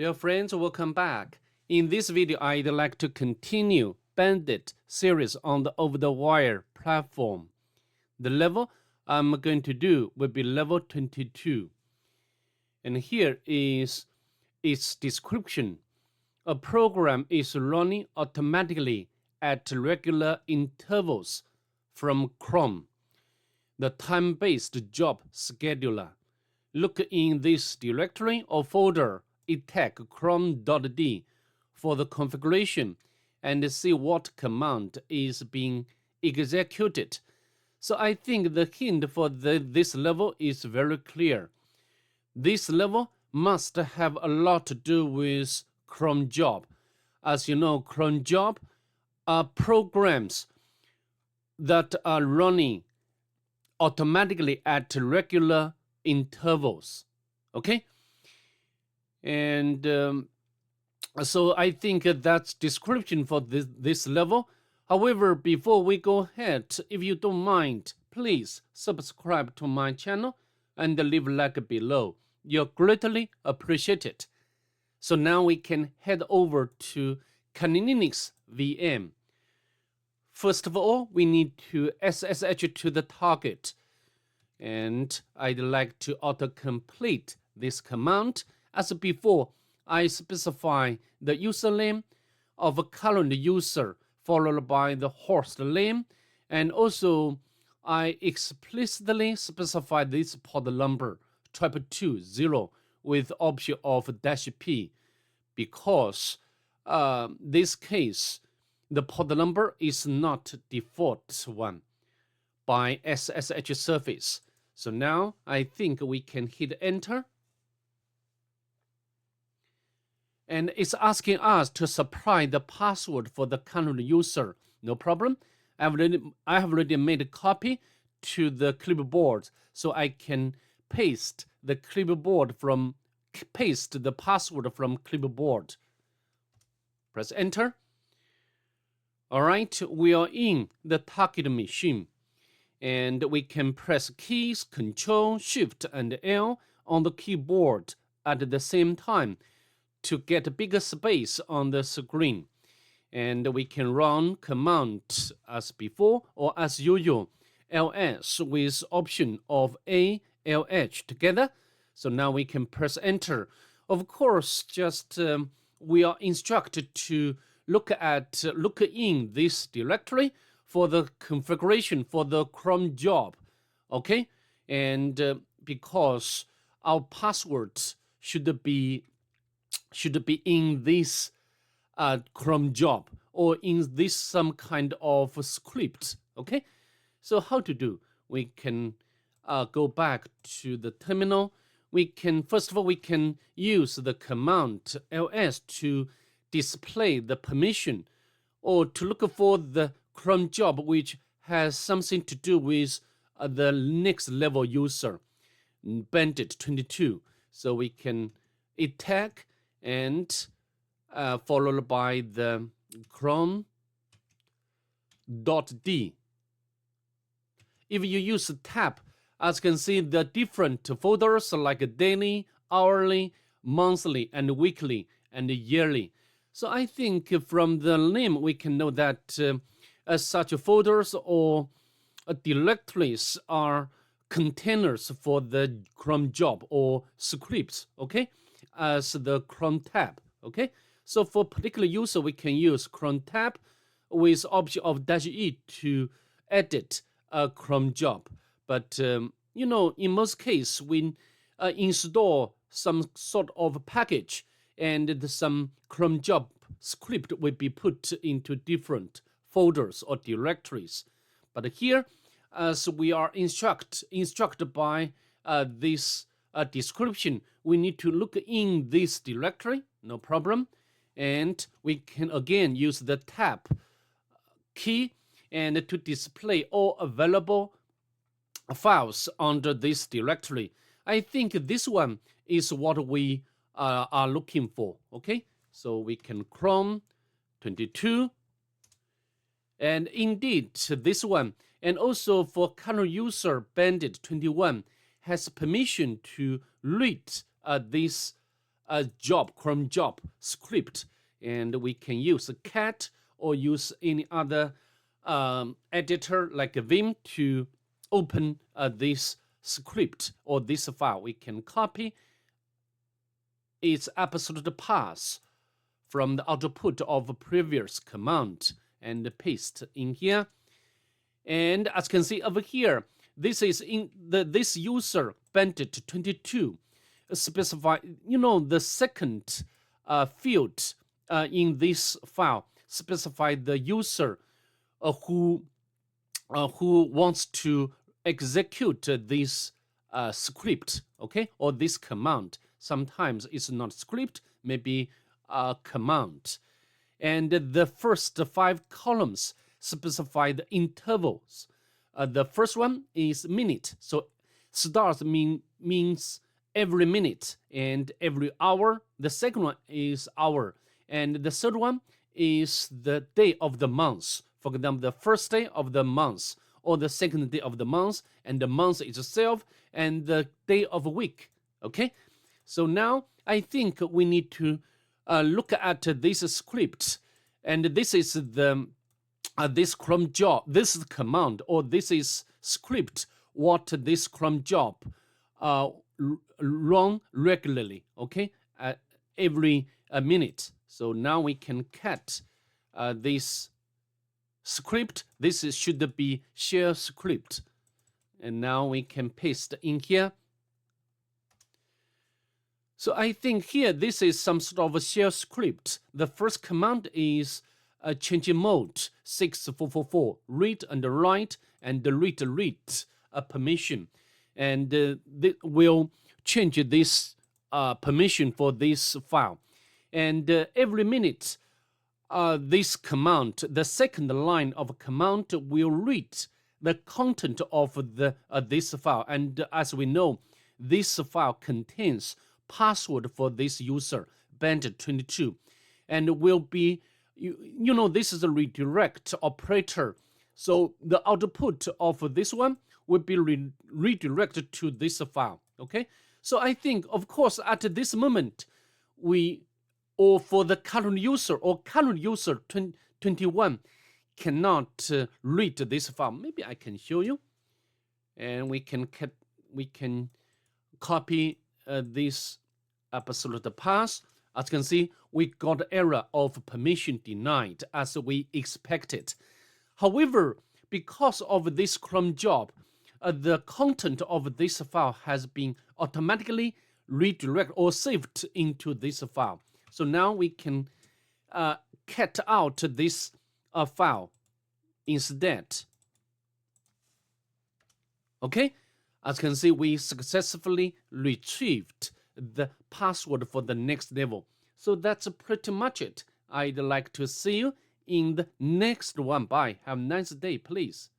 Dear friends, welcome back. In this video, I'd like to continue Bandit series on the OverTheWire platform. The level I'm going to do will be level 22. And here is its description. A program is running automatically at regular intervals from Cron, the time-based job scheduler. Look in this directory or folder, tag cron.d for the configuration and see what command is being executed. So I think the hint for this level is very clear. This level must have a lot to do with cron job. As you know, cron job are programs that are running automatically at regular intervals. Okay? And so I think that's description for this level. However, before we go ahead, if you don't mind, please subscribe to my channel and leave a like below. You're greatly appreciated. So now we can head over to Kali Linux VM. First of all, we need to SSH to the target. And I'd like to autocomplete this command. As before, I specify the username of a current user followed by the host name, and also I explicitly specify this port number 220 with option of -P because this case the port number is not default one by SSH service. So now I think we can hit enter. And it's asking us to supply the password for the current user. No problem. I have already made a copy to the clipboard, so I can paste the password from clipboard. Press enter. All right, we are in the target machine, and we can press keys Control, Shift, and L on the keyboard at the same time to get bigger space on the screen. And we can run command as before or as usual, ls with option of ALH together. So now we can press enter. Of course, just we are instructed to look in this directory for the configuration for the cron job, okay? And because our passwords should be in this cron job or in this some kind of script, okay? So how to do? We can go back to the terminal. We can, first of all, we can use the command ls to display the permission or to look for the cron job which has something to do with the next level user, Bandit 22. So we can tag and followed by the cron.d. If you use tab, as you can see, the different folders like daily, hourly, monthly, and weekly, and yearly. So I think from the name we can know that such folders or directories are containers for the cron job or scripts, okay, as the cron tab, okay. So for particular user, we can use cron tab with option of -E to edit a cron job. But you know, in most cases, we install some sort of package, and some cron job script will be put into different folders or directories. But here, as we are instructed by this description, we need to look in this directory, no problem. And we can again use the tab key and to display all available files under this directory. I think this one is what we are looking for, okay? So we can cron 22, and indeed this one, and also for current user Bandit 21 has permission to read this job, Chrome job script, and we can use cat or use any other editor like Vim to open this script or this file. We can copy its absolute path from the output of a previous command and paste in here. And as you can see over here, this is in this user Bandit 22 specify, the second field in this file specify the user who wants to execute this script, okay, or this command. Sometimes it's not script, maybe a command. And the first 5 columns specify the intervals. The first one is minute, so stars means every minute and every hour. The second one is hour, and the third one is the day of the month. For example, the first day of the month, or the second day of the month, and the month itself, and the day of a week. Okay, so now I think we need to look at this script, and this is the this cron job, this is command, or this is script, what this cron job run regularly, okay, every minute. So now we can cat this script. This should be shell script, and now we can paste in here. So I think here this is some sort of a shell script. The first command is change mode 6444, read and write, and read permission, and will change this permission for this file. And every minute, this command, the second line of command, will read the content of this file. And as we know, this file contains password for this user, Bandit 22, and will be, this is a redirect operator. So the output of this one will be redirected to this file. Okay, so I think, of course, at this moment, or for the current user, or current user 21 cannot read this file. Maybe I can show you, and we can copy this absolute path. As you can see, we got error of permission denied as we expected. However, because of this cron job, the content of this file has been automatically redirected or saved into this file. So now we can cat out this file instead. Okay, as you can see, we successfully retrieved the password for the next level. So that's pretty much it. I'd like to see you in the next one. Bye. Have a nice day, please.